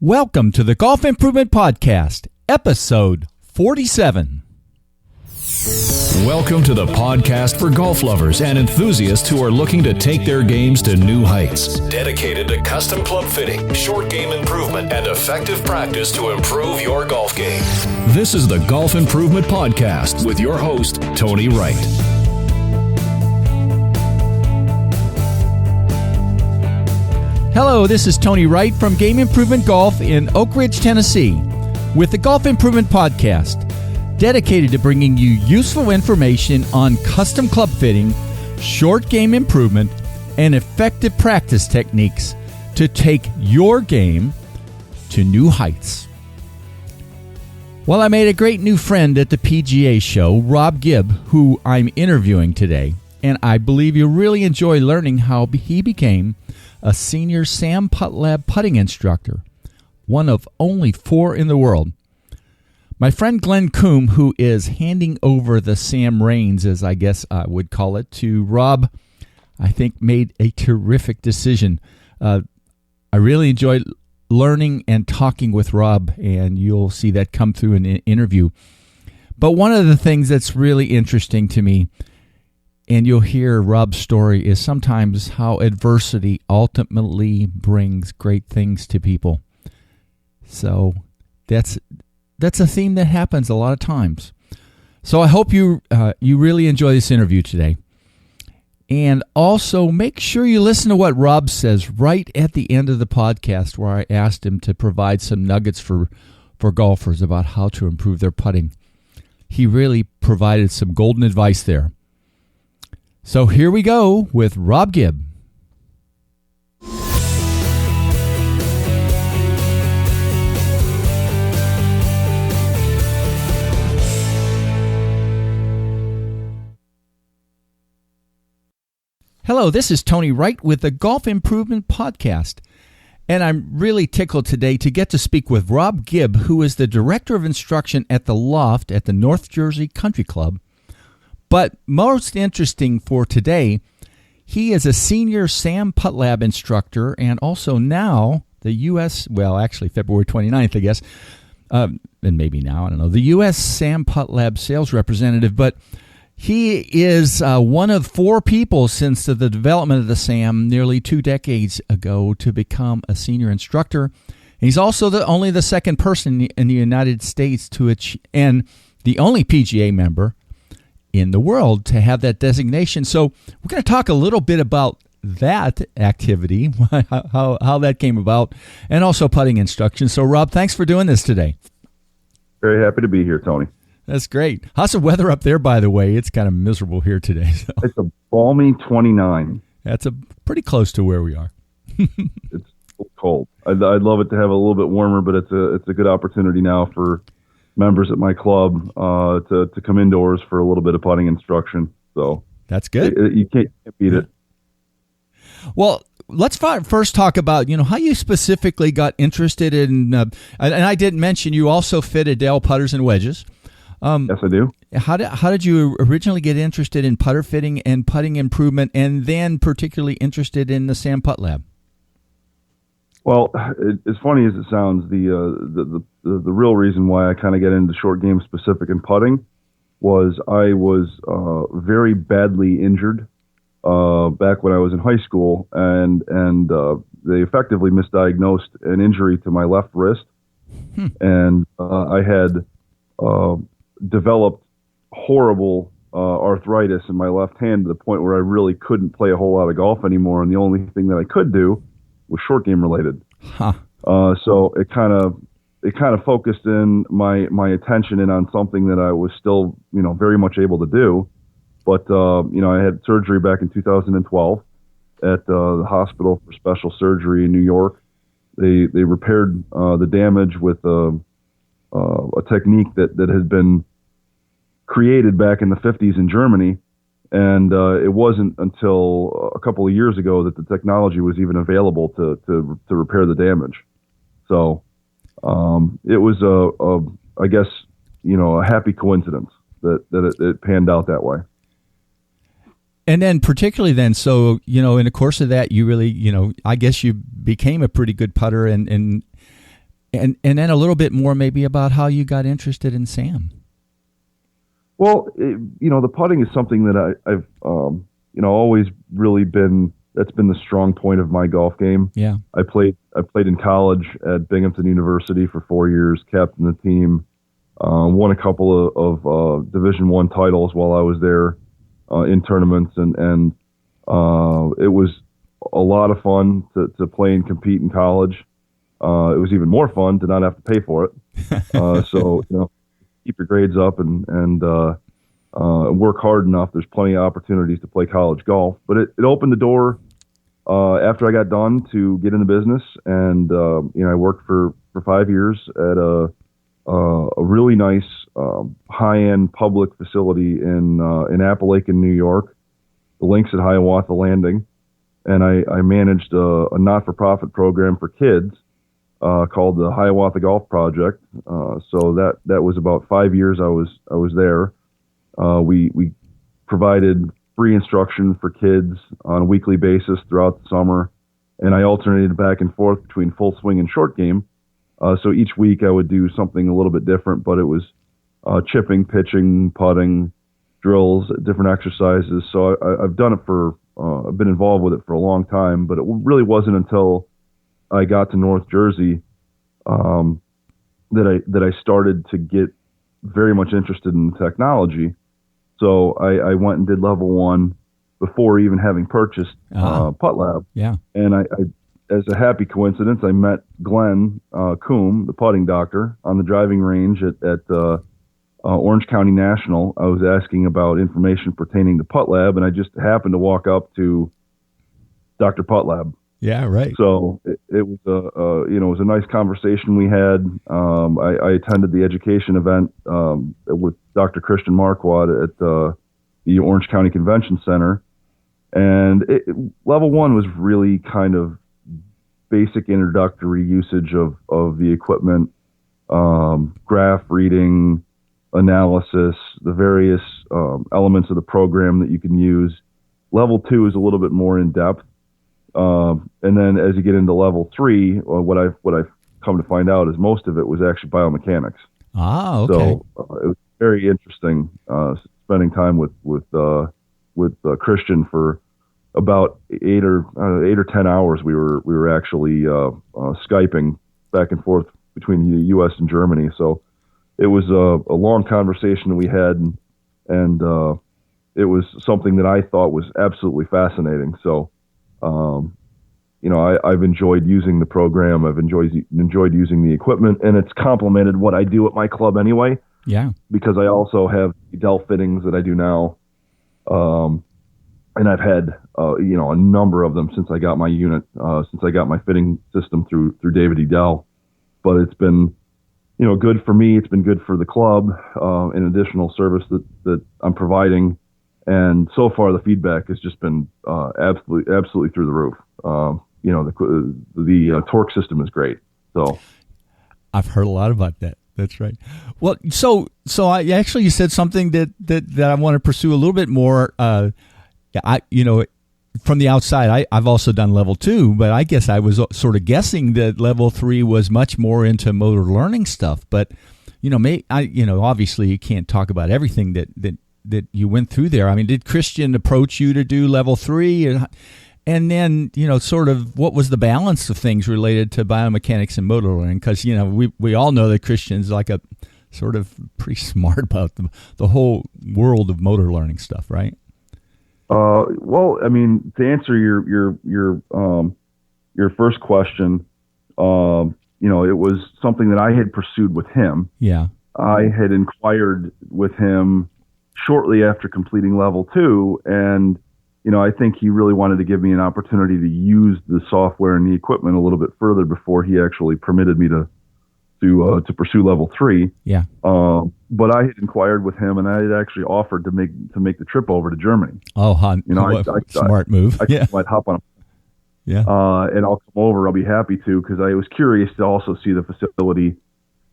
Welcome to the Golf Improvement Podcast, episode 47. Welcome to the podcast for golf lovers and enthusiasts who are looking to take their games to new heights. Dedicated to custom club fitting, short game improvement, and effective practice to improve your golf game. This is the Golf Improvement Podcast with your host, Tony Wright. Hello, this is Tony Wright from Game Improvement Golf in Oak Ridge, Tennessee, with the Golf Improvement Podcast, dedicated to bringing you useful information on custom club fitting, short game improvement, and effective practice techniques to take your game to new heights. Well, I made a great new friend at the PGA show, Robb Gibb, who I'm interviewing today, and I believe you'll really enjoy learning how he became a senior SAM Putt Lab putting instructor, one of only 4 in the world. My friend Glenn Coombe, who is handing over the SAM reins, as I guess I would call it, to Robb, I think made a terrific decision. I really enjoyed learning and talking with Robb, and you'll see that come through in an interview. But one of the things that's really interesting to me, and you'll hear Robb's story, is sometimes how adversity ultimately brings great things to people. So that's a theme that happens a lot of times. So I hope you really enjoy this interview today. And also make sure you listen to what Robb says right at the end of the podcast, where I asked him to provide some nuggets for golfers about how to improve their putting. He really provided some golden advice there. So here we go with Robb Gibb. Hello, this is Tony Wright with the Golf Improvement Podcast, and I'm really tickled today to get to speak with Robb Gibb, who is the Director of Instruction at the Loft at the North Jersey Country Club. But most interesting for today, he is a senior SAM Putt Lab instructor and also now the U.S., well, actually February 29th, I guess, and maybe now, I don't know, the U.S. SAM Putt Lab sales representative. But he is one of 4 people since the development of the SAM nearly 2 decades ago to become a senior instructor. And he's also only the second person in the United States to achieve, and the only PGA member in the world to have that designation. So we're going to talk a little bit about that activity, how that came about, and also putting instruction. So Robb, thanks for doing this today. Very happy to be here, Tony. That's great. How's the weather up there, by the way? It's kind of miserable here today. So. It's a balmy 29. That's pretty close to where we are. It's cold. I'd love it to have a little bit warmer, but it's a good opportunity now for members at my club to come indoors for a little bit of putting instruction. So that's good. You can't beat it. Well, let's first talk about how you specifically got interested in. And I didn't mention you also fit Adele putters and wedges. Yes, I do. How did you originally get interested in putter fitting and putting improvement, and then particularly interested in the SAM Putt Lab? Well, as funny as it sounds, the real reason why I kind of get into short game specific and putting was I was very badly injured back when I was in high school, and they effectively misdiagnosed an injury to my left wrist, and I had developed horrible arthritis in my left hand to the point where I really couldn't play a whole lot of golf anymore, and the only thing that I could do was short game related. Huh. So it kind of focused in my attention in on something that I was still, very much able to do. But, I had surgery back in 2012 at the Hospital for Special Surgery in New York. They repaired the damage with a technique that had been created back in the 50s in Germany. And it wasn't until a couple of years ago that the technology was even available to repair the damage. So it was I guess a happy coincidence that it panned out that way. And then particularly then, so, in the course of that, you really, I guess you became a pretty good putter and And then a little bit more maybe about how you got interested in Sam. Well, the putting is something that I've always really that's been the strong point of my golf game. Yeah. I played in college at Binghamton University for 4 years, captained the team, won a couple of Division I titles while I was there in tournaments, and it was a lot of fun to play and compete in college. It was even more fun to not have to pay for it. So keep your grades up and work hard enough. There's plenty of opportunities to play college golf, but it opened the door after I got done to get in the business, and I worked for 5 years at a really nice high-end public facility in Appalachian, New York, the links at Hiawatha Landing, and I managed a not-for-profit program for kids called the Hiawatha Golf Project. So that was about 5 years I was there. We provided free instruction for kids on a weekly basis throughout the summer, and I alternated back and forth between full swing and short game. So each week I would do something a little bit different, but it was chipping, pitching, putting, drills, different exercises. So I've done it I've been involved with it for a long time, but it really wasn't until I got to North Jersey that I started to get very much interested in technology. So I went and did level 1 before even having purchased Putt Lab. Yeah. And I, as a happy coincidence, I met Glenn Coombe, the putting doctor, on the driving range at Orange County National. I was asking about information pertaining to Putt Lab, and I just happened to walk up to Dr. Putt Lab. Yeah, right. So it was it was a nice conversation we had. I attended the education event with Dr. Christian Marquardt at the Orange County Convention Center, and level 1 was really kind of basic introductory usage of the equipment, graph reading, analysis, the various elements of the program that you can use. Level 2 is a little bit more in depth. And then as you get into level 3, what I've come to find out is most of it was actually biomechanics. Ah, okay. So it was very interesting spending time with Christian for about 8 or 10 hours. We were actually Skyping back and forth between the U.S. and Germany. So it was a long conversation that we had, and it was something that I thought was absolutely fascinating. So. I've enjoyed using the program. I've enjoyed using the equipment, and it's complemented what I do at my club anyway. Yeah. Because I also have Dell fittings that I do now, and I've had a number of them since I got my unit, since I got my fitting system through David E. Dell. But it's been good for me. It's been good for the club, an additional service that I'm providing. And so far, the feedback has just been absolutely through the roof. The torque system is great. So I've heard a lot about that. That's right. Well, so you said something that I want to pursue a little bit more. From the outside, I've also done level 2, but I guess I was sort of guessing that level 3 was much more into motor learning stuff. But obviously you can't talk about everything that you went through there. I mean, did Christian approach you to do level 3? And then, sort of what was the balance of things related to biomechanics and motor learning? Because, we all know that Christian's like a sort of pretty smart about the whole world of motor learning stuff, right? Well, I mean, to answer your first question, it was something that I had pursued with him. Yeah. I had inquired with him shortly after completing level 2, and I think he really wanted to give me an opportunity to use the software and the equipment a little bit further before he actually permitted me to pursue level 3. Yeah. But I had inquired with him, and I had actually offered to make the trip over to Germany. Oh, smart move. I might hop on. Yeah. And I'll come over. I'll be happy to, because I was curious to also see the facility,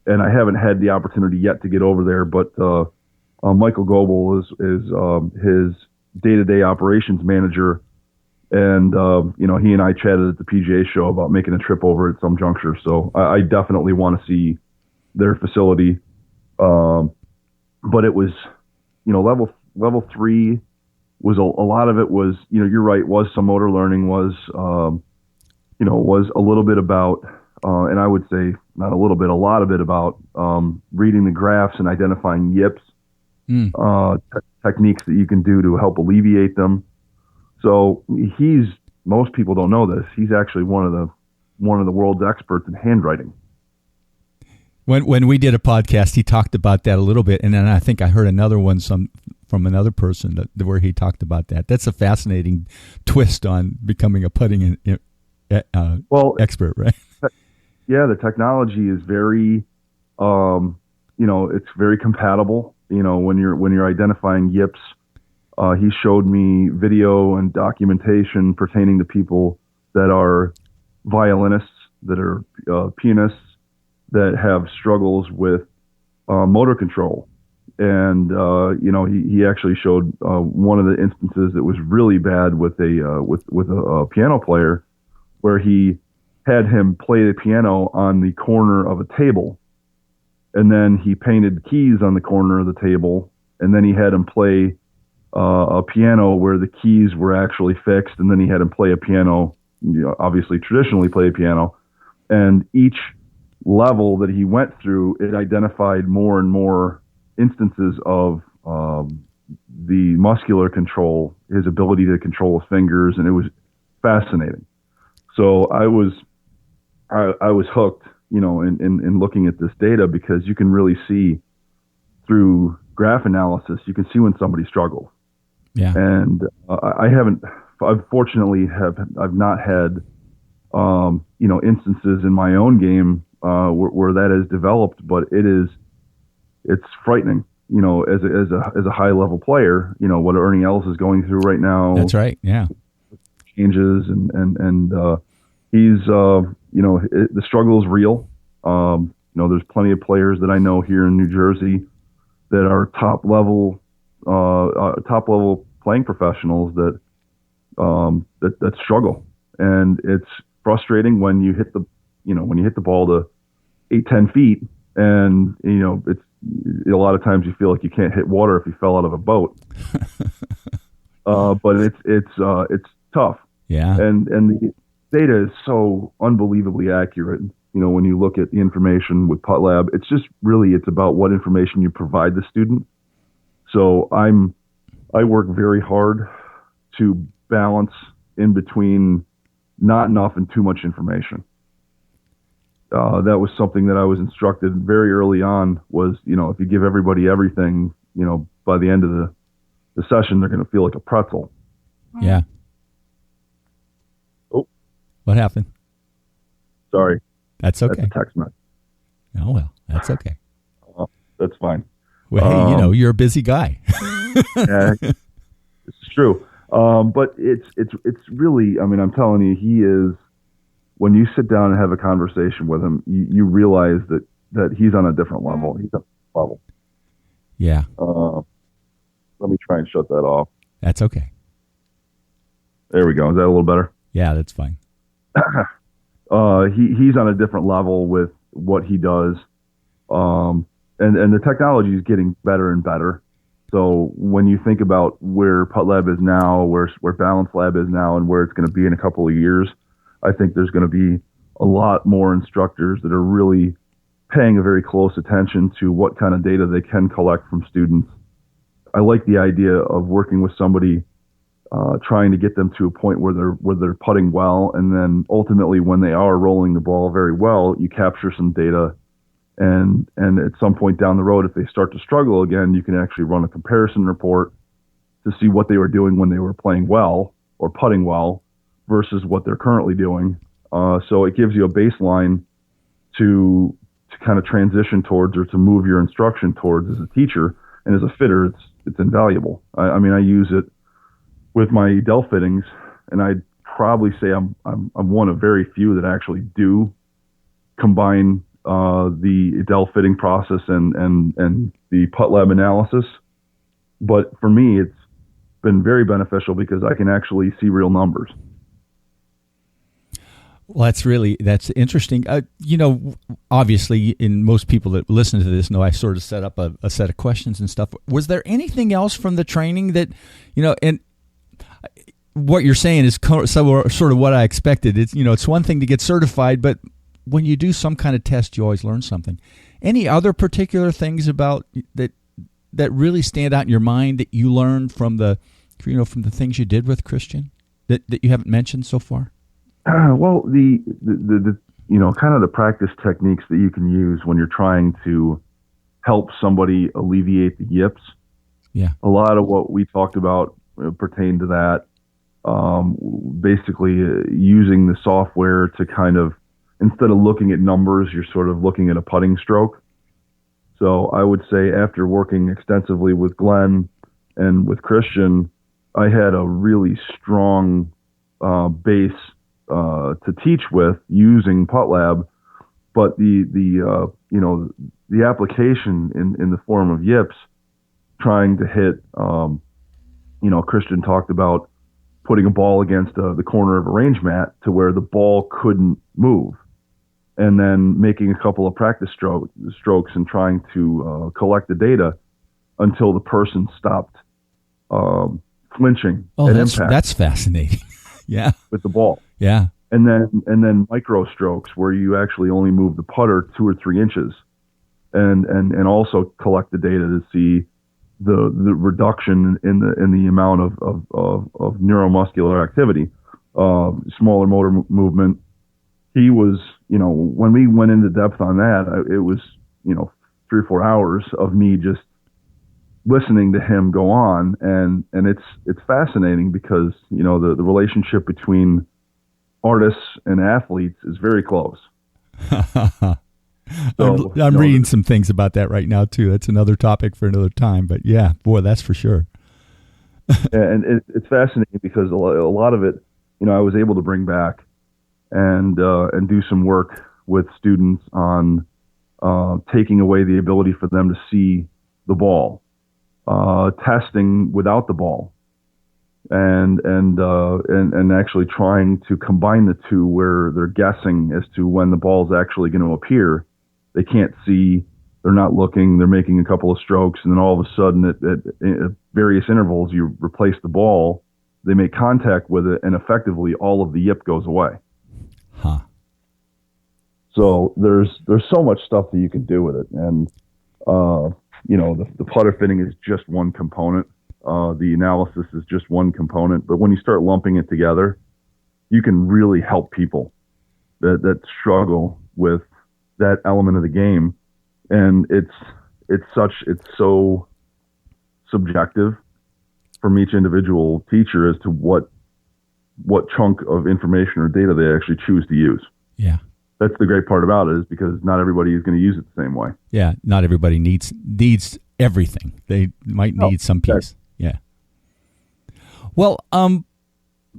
and I haven't had the opportunity yet to get over there, but. Michael Goebel is his day-to-day operations manager And, he and I chatted at the PGA show about making a trip over at some juncture. So I definitely want to see their facility. But it was, level 3 was a lot of it was, you're right, was some motor learning, was a little bit about, and I would say not a little bit, a lot of it about reading the graphs and identifying yips, techniques that you can do to help alleviate them. So most people don't know this. He's actually one of the world's experts in handwriting. When we did a podcast, he talked about that a little bit, and then I think I heard another one from another person where he talked about that. That's a fascinating twist on becoming a putting expert, right? Yeah, the technology is very, it's very compatible. When you're identifying yips, he showed me video and documentation pertaining to people that are violinists, that are pianists, that have struggles with motor control. And, he actually showed one of the instances that was really bad with a piano player, where he had him play the piano on the corner of a table. And then he painted keys on the corner of the table. And then he had him play a piano where the keys were actually fixed. And then he had him play a piano, obviously traditionally play a piano. And each level that he went through, it identified more and more instances of the muscular control, his ability to control his fingers, and it was fascinating. So I was hooked, in looking at this data, because you can really see through graph analysis, you can see when somebody struggles. Yeah. And I've not had, instances in my own game where that is developed, but it's frightening, as a high level player, what Ernie Els is going through right now. That's right. Yeah. Changes and he's, the struggle is real. There's plenty of players that I know here in New Jersey that are top level playing professionals that struggle. And it's frustrating when you hit the ball to 8-10 feet, and it's a lot of times you feel like you can't hit water if you fell out of a boat. But it's tough. Yeah. And the data is so unbelievably accurate. When you look at the information with PuttLab, it's about what information you provide the student. So I work very hard to balance in between not enough and too much information. That was something that I was instructed very early on, was, if you give everybody everything, by the end of the session, they're going to feel like a pretzel. Yeah. Oh, what happened? Sorry. That's okay. That's a text message. Oh, well, that's okay. That's fine. Well, hey, you're a busy guy. Yeah, it's true. But it's really, I'm telling you, he is, when you sit down and have a conversation with him, you realize that he's on a different level. He's on a level. Yeah. Let me try and shut that off. That's okay. There we go. Is that a little better? Yeah, that's fine. He's on a different level with what he does. And the technology is getting better and better. So when you think about where PuttLab is now, where Balance Lab is now, and where it's going to be in a couple of years, I think there's going to be a lot more instructors that are really paying a very close attention to what kind of data they can collect from students. I like the idea of working with somebody, trying to get them to a point where they're putting well, and then ultimately when they are rolling the ball very well, you capture some data. And at some point down the road, if they start to struggle again, you can actually run a comparison report to see what they were doing when they were playing well or putting well versus what they're currently doing. So it gives you a baseline to kind of transition towards, or to move your instruction towards as a teacher. And as a fitter, it's invaluable. I use it with my Dell fittings, and I'd probably say I'm one of very few that actually do combine the Dell fitting process and the PuttLab analysis. But for me, been very beneficial because I can actually see real numbers. Well, that's interesting. Obviously, in most people that listen to this know I sort of set up a set of questions and stuff. Was there anything else from the training that, and what you're saying is sort of what I expected. It's one thing to get certified, but when you do some kind of test, you always learn something. Any other particular things about that really stand out in your mind that you learned from the things you did with Christian that you haven't mentioned so far? Well, the kind of the practice techniques that you can use when you're trying to help somebody alleviate the yips. Yeah. A lot of what we talked about pertained to that. Basically, using the software to kind of, instead of looking at numbers, you're sort of looking at a putting stroke. So I would say after working extensively with Glenn and with Christian, I had a really strong base to teach with using PuttLab, but the application in the form of yips, trying to hit, Christian talked about putting a ball against the corner of a range mat to where the ball couldn't move, and then making a couple of practice strokes and trying to collect the data until the person stopped flinching at impact. That's fascinating. Yeah. With the ball. Yeah. And then micro strokes where you actually only move the putter 2 or 3 inches, and also collect the data to see the reduction in the amount of neuromuscular activity, smaller motor movement. He was, when we went into depth on that, it was 3 or 4 hours of me just listening to him go on, and it's fascinating because the relationship between artists and athletes is very close. So, I'm reading some things about that right now too. That's another topic for another time, but yeah, boy, that's for sure. And it's fascinating because a lot of it, I was able to bring back and do some work with students on taking away the ability for them to see the ball, testing without the ball, and actually trying to combine the two where they're guessing as to when the ball is actually going to appear. They can't see, they're not looking, they're making a couple of strokes, and then all of a sudden at various intervals you replace the ball, they make contact with it, and effectively all of the yip goes away. Huh. So there's so much stuff that you can do with it, and the putter fitting is just one component. The analysis is just one component, but when you start lumping it together, you can really help people that struggle with that element of the game. And it's so subjective from each individual teacher as to what chunk of information or data they actually choose to use. Yeah. That's the great part about it, is because not everybody is going to use it the same way. Yeah. Not everybody needs everything. They might need some piece. Yeah. Well,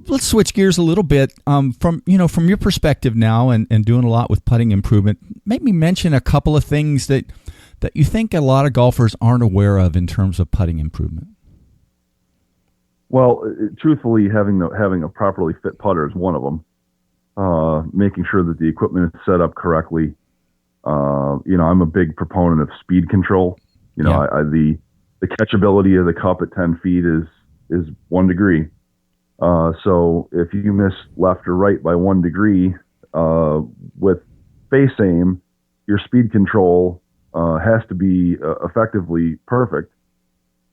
let's switch gears a little bit. From your perspective now, and doing a lot with putting improvement, maybe mention a couple of things that you think a lot of golfers aren't aware of in terms of putting improvement. Well, truthfully, having a properly fit putter is one of them. Making sure that the equipment is set up correctly. I'm a big proponent of speed control. The catchability of the cup at 10 feet is 1 degree. So if you miss left or right by 1 degree, with face aim, your speed control has to be effectively perfect.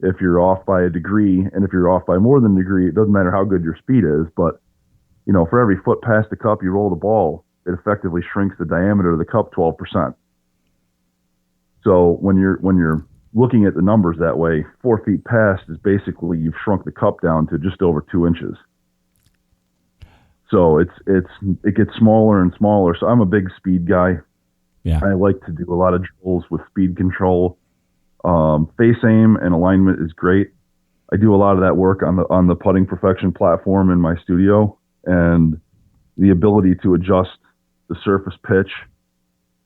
If you're off by a degree, and if you're off by more than a degree, it doesn't matter how good your speed is, but for every foot past the cup you roll the ball, it effectively shrinks the diameter of the cup 12%. So when you're looking at the numbers that way, 4 feet past is basically you've shrunk the cup down to just over 2 inches. So it gets smaller and smaller. So I'm a big speed guy. Yeah. I like to do a lot of drills with speed control. Face aim and alignment is great. I do a lot of that work on the Putting Perfection platform in my studio, and the ability to adjust the surface pitch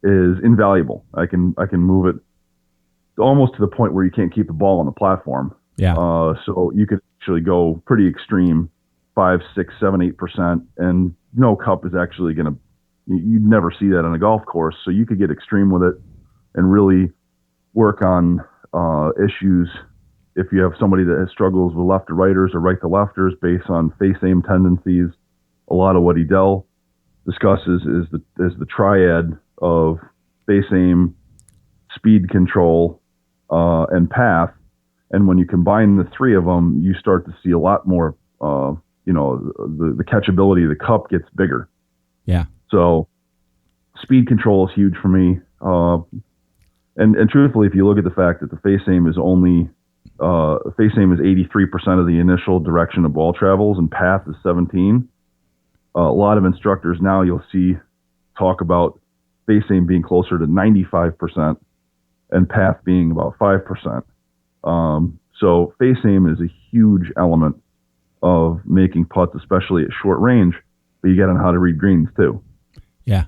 is invaluable. I can move it almost to the point where you can't keep the ball on the platform. Yeah. So you can actually go pretty extreme, 5, 6, 7, 8%, and no cup is actually going to, you'd never see that on a golf course. So you could get extreme with it and really work on issues if you have somebody that struggles with left to righters or right to lefters based on face aim tendencies. A lot of what Edel discusses is the triad of face aim, speed control, and path. And when you combine the three of them, you start to see a lot more, the catchability of the cup gets bigger. Yeah. So speed control is huge for me. And truthfully, if you look at the fact that the face aim is 83% of the initial direction of ball travels and path is 17. A lot of instructors now you'll see talk about face aim being closer to 95% and path being about 5%. So face aim is a huge element of making putts, especially at short range, but you got to know how to read greens too. Yeah.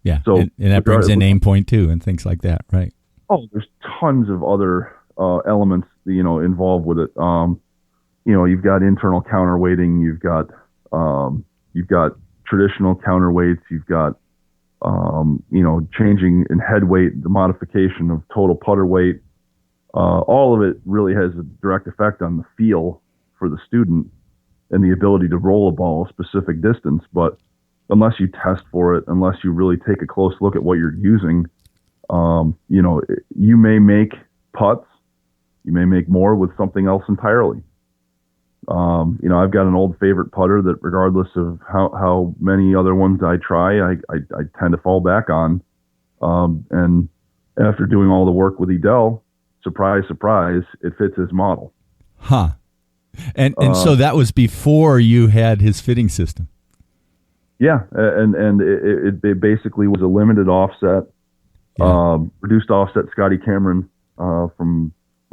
Yeah. So and that brings in aim point too and things like that, right? Oh, there's tons of other elements, involved with it. You've got internal counterweighting, you've got traditional counterweights, you've got, changing in head weight, the modification of total putter weight. All of it really has a direct effect on the feel for the student and the ability to roll a ball a specific distance. But unless you test for it, unless you really take a close look at what you're using, you may make putts, you may make more with something else entirely. I've got an old favorite putter that regardless of how many other ones I try, I tend to fall back on. And after doing all the work with Edel, surprise, surprise, it fits his model. Huh. And so that was before you had his fitting system. Yeah. And it basically was a limited offset, reduced offset Scotty Cameron,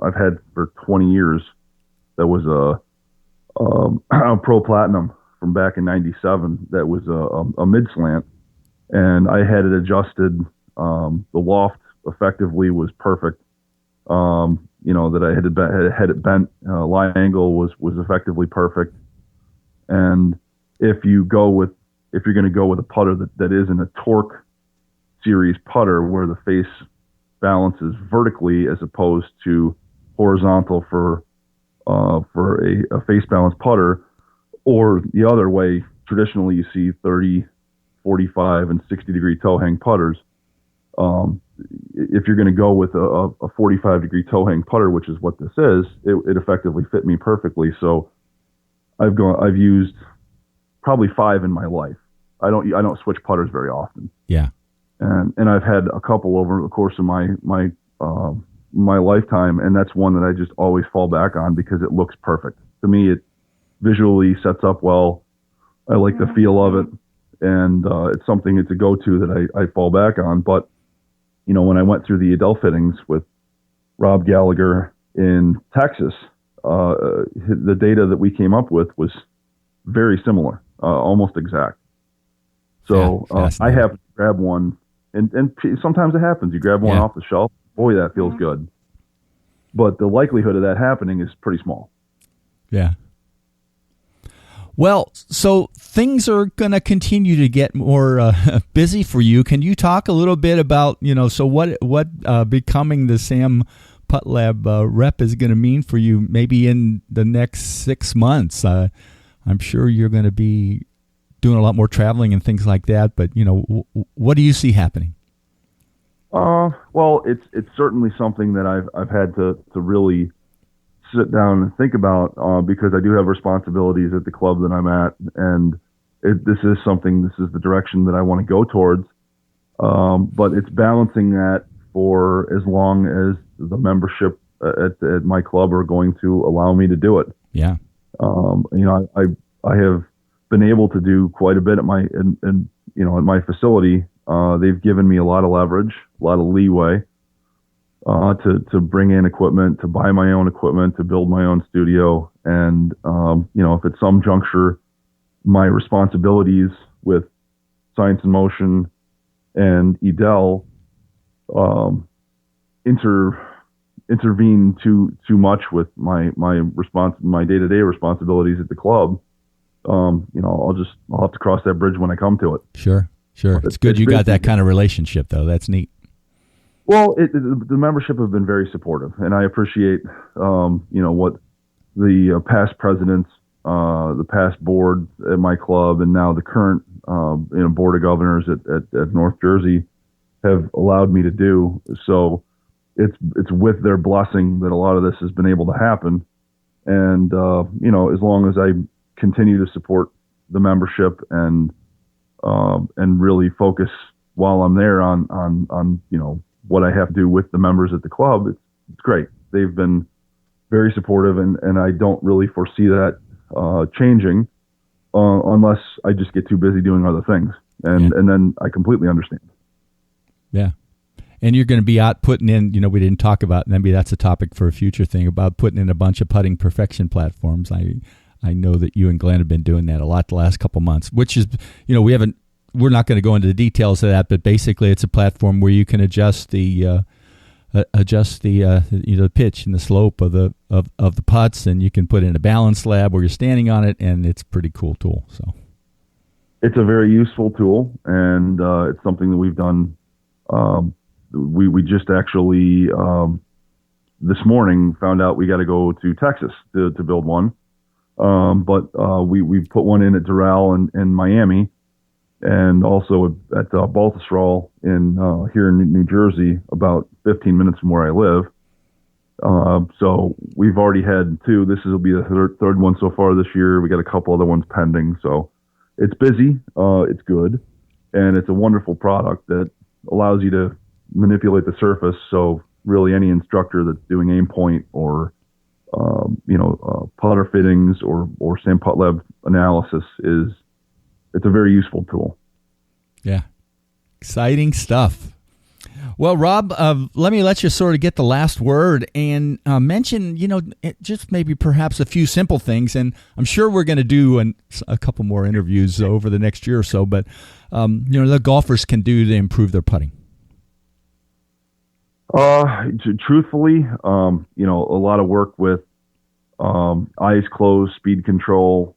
I've had for 20 years. That was a Pro Platinum from back in '97. That was a mid slant, and I had it adjusted. The loft effectively was perfect. That I had it bent. Lie angle was effectively perfect. And if you're going to go with a putter that isn't a torque series putter where the face balances vertically as opposed to horizontal for a face balance putter, or the other way, traditionally you see 30, 45, and 60 degree toe hang putters. If you're going to go with a 45 degree toe hang putter, which is what this is, it effectively fit me perfectly. So I've used probably 5 in my life. I don't switch putters very often. Yeah. And I've had a couple over the course of my lifetime, and that's one that I just always fall back on because it looks perfect. To me, it visually sets up well. I like the feel of it, and it's a go-to that I fall back on. But, when I went through the Edel fittings with Robb Gallagher in Texas, the data that we came up with was very similar, almost exact. So I have to grab one, and sometimes it happens. You grab one off the shelf, boy, that feels good. But the likelihood of that happening is pretty small. Yeah. Well, so things are going to continue to get more busy for you. Can you talk a little bit about, so what becoming the Sam Putt Lab rep is going to mean for you maybe in the next 6 months? I'm sure you're going to be doing a lot more traveling and things like that, but, what do you see happening? Well, it's certainly something that I've had to really sit down and think about, because I do have responsibilities at the club that I'm at, and this is the direction that I want to go towards. But it's balancing that for as long as the membership at my club are going to allow me to do it. Yeah. I have been able to do quite a bit at my facility. They've given me a lot of leverage, a lot of leeway, to bring in equipment, to buy my own equipment, to build my own studio. And, if at some juncture, my responsibilities with Science in Motion and Edel, intervene too much with my day-to-day responsibilities at the club, I'll have to cross that bridge when I come to it. Sure. It's good you got that kind of relationship, though. That's neat. Well, the membership have been very supportive, and I appreciate, what the past presidents, the past board at my club, and now the current, board of governors at North Jersey have allowed me to do. So it's with their blessing that a lot of this has been able to happen. And, as long as I continue to support the membership and really focus while I'm there on what I have to do with the members at the club, it's great. They've been very supportive, and I don't really foresee that changing unless I just get too busy doing other things. And then I completely understand. Yeah. And you're going to be out putting in, we didn't talk about, maybe that's a topic for a future thing, about putting in a bunch of putting perfection platforms. I know that you and Glenn have been doing that a lot the last couple months, which is, we're not going to go into the details of that, but basically it's a platform where you can adjust the pitch and the slope of the putts, and you can put in a balance slab where you're standing on it, and it's a pretty cool tool. So it's a very useful tool, and it's something that we've done. We just actually this morning found out we got to go to Texas to build one, but we put one in at Doral in Miami, and also at Baltusrol here in New Jersey, about 15 minutes from where I live. So we've already had two. This will be the third one so far this year. We got a couple other ones pending. So it's busy. It's good. And it's a wonderful product that allows you to manipulate the surface. So really any instructor that's doing aim point or, putter fittings or sand putt lab analysis it's a very useful tool. Yeah. Exciting stuff. Well, Robb, let you sort of get the last word and mention, just maybe perhaps a few simple things. And I'm sure we're going to do a couple more interviews over the next year or so, but, the golfers can do to improve their putting. Truthfully, a lot of work with eyes closed, speed control.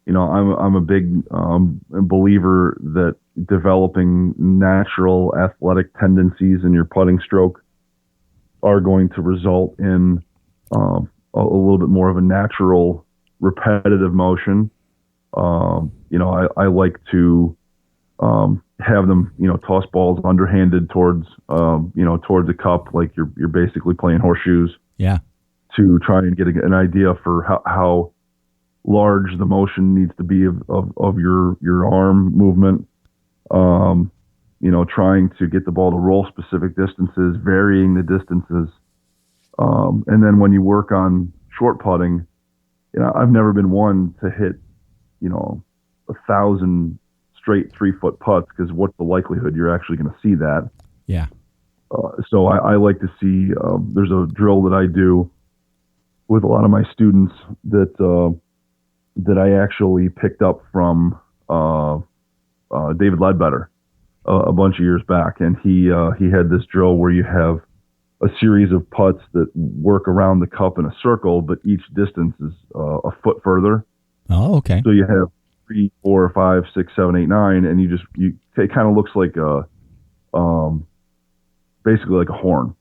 I'm a big believer that developing natural athletic tendencies in your putting stroke are going to result in a little bit more of a natural, repetitive motion. I like to have them, toss balls underhanded towards the cup, like you're basically playing horseshoes. Yeah. To try and get an idea for how large the motion needs to be of your arm movement. Trying to get the ball to roll specific distances, varying the distances. And then when you work on short putting, I've never been one to hit, 1,000 straight 3-foot putts, because what's the likelihood you're actually going to see that? Yeah. So I like to see, there's a drill that I do with a lot of my students that I actually picked up from David Ledbetter a bunch of years back, and he had this drill where you have a series of putts that work around the cup in a circle, but each distance is a foot further. Oh, okay. So you have 3, 4, 5, 6, 7, 8, 9, and it kind of looks like basically like a horn.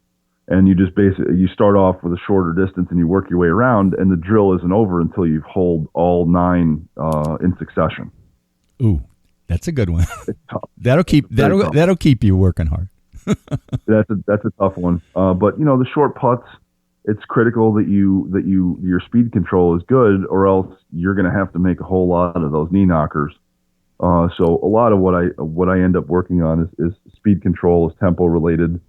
And you just you start off with a shorter distance and you work your way around, and the drill isn't over until you've holed all 9 in succession. Ooh, that's a good one. It's tough. That'll keep you working hard. That's a tough one. But the short putts, it's critical that your speed control is good, or else you're going to have to make a whole lot of those knee knockers. So a lot of what I end up working on is speed control, is tempo related.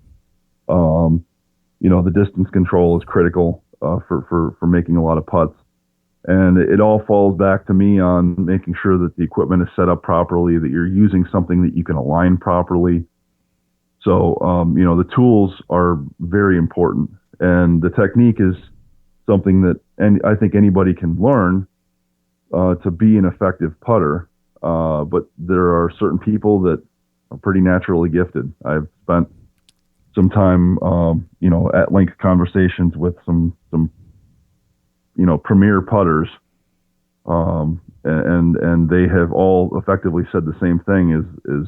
The distance control is critical for making a lot of putts. And it all falls back to me on making sure that the equipment is set up properly, that you're using something that you can align properly. So, the tools are very important. And the technique is something that I think anybody can learn to be an effective putter. But there are certain people that are pretty naturally gifted. I've spent some time, at length conversations with some premier putters, and they have all effectively said the same thing: is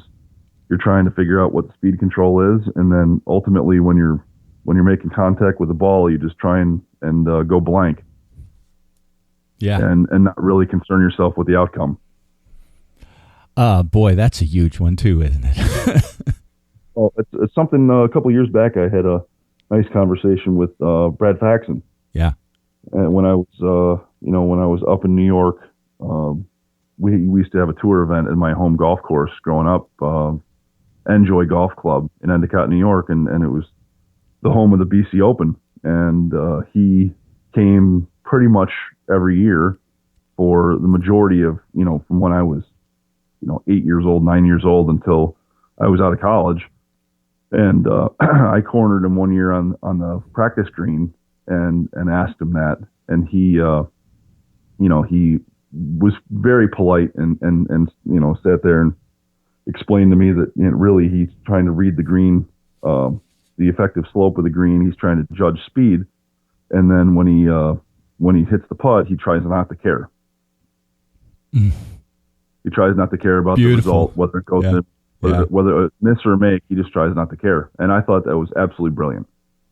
you're trying to figure out what the speed control is, and then ultimately when you're making contact with the ball, you just try and go blank. Yeah. And not really concern yourself with the outcome. Boy, that's a huge one too, isn't it? Well, it's something. A couple of years back, I had a nice conversation with Brad Faxon. Yeah. And when I was up in New York, we used to have a tour event at my home golf course growing up, Enjoy Golf Club in Endicott, New York, and it was the home of the BC Open. And he came pretty much every year for the majority of, from when I was, 8 years old, 9 years old until I was out of college. And I cornered him one year on the practice green and asked him that. And he, he was very polite and sat there and explained to me that really he's trying to read the green, the effective slope of the green. He's trying to judge speed. And then when he hits the putt, he tries not to care. Mm. He tries not to care about the result, whether it goes in, whether it miss or make. He just tries not to care. And I thought that was absolutely brilliant.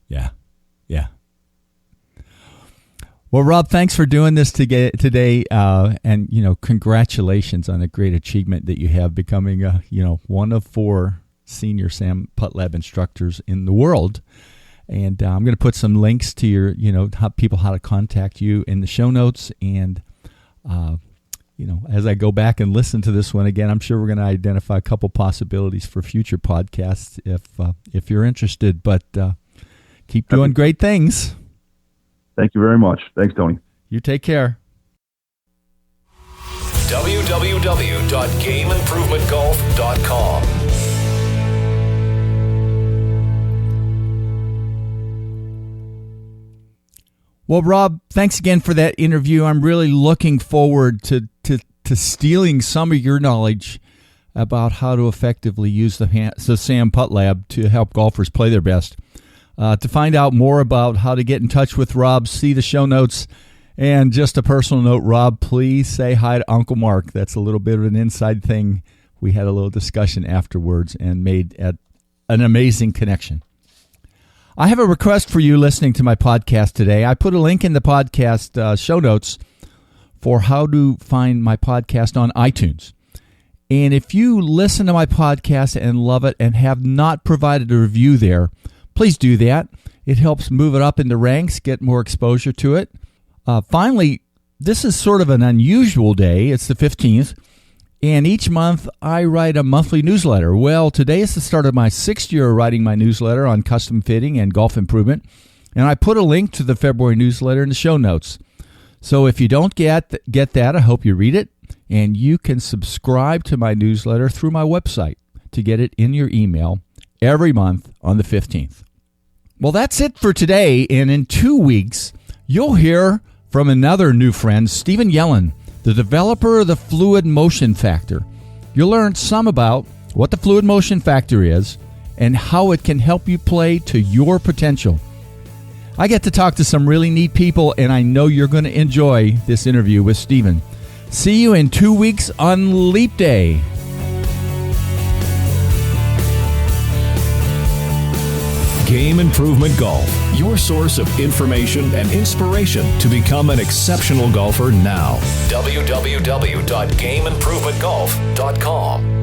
Yeah. Yeah. Well, Robb, thanks for doing this today. And, congratulations on a great achievement that you have, becoming, one of 4 senior SAM Putt Lab instructors in the world. And I'm going to put some links to your, how to contact you in the show notes. And, as I go back and listen to this one again, I'm sure we're going to identify a couple possibilities for future podcasts if you're interested. But keep doing great things. Thank you very much. Thanks, Tony. You take care. www.gameimprovementgolf.com. Well, Robb, thanks again for that interview. I'm really looking forward to stealing some of your knowledge about how to effectively use the SAM Putt Lab to help golfers play their best. To find out more about how to get in touch with Robb, see the show notes. And just a personal note, Robb, please say hi to Uncle Mark. That's a little bit of an inside thing. We had a little discussion afterwards and made an amazing connection. I have a request for you listening to my podcast today. I put a link in the podcast show notes for how to find my podcast on iTunes. And if you listen to my podcast and love it and have not provided a review there, please do that. It helps move it up in the ranks, get more exposure to it. Finally, this is sort of an unusual day. It's the 15th. And each month, I write a monthly newsletter. Well, today is the start of my 6th year of writing my newsletter on custom fitting and golf improvement. And I put a link to the February newsletter in the show notes. So if you don't get that, I hope you read it. And you can subscribe to my newsletter through my website to get it in your email every month on the 15th. Well, that's it for today. And in 2 weeks, you'll hear from another new friend, Stephen Yellen, the developer of the Fluid Motion Factor. You'll learn some about what the Fluid Motion Factor is and how it can help you play to your potential. I get to talk to some really neat people, and I know you're going to enjoy this interview with Stephen. See you in 2 weeks on Leap Day. Game Improvement Golf, your source of information and inspiration to become an exceptional golfer now. www.gameimprovementgolf.com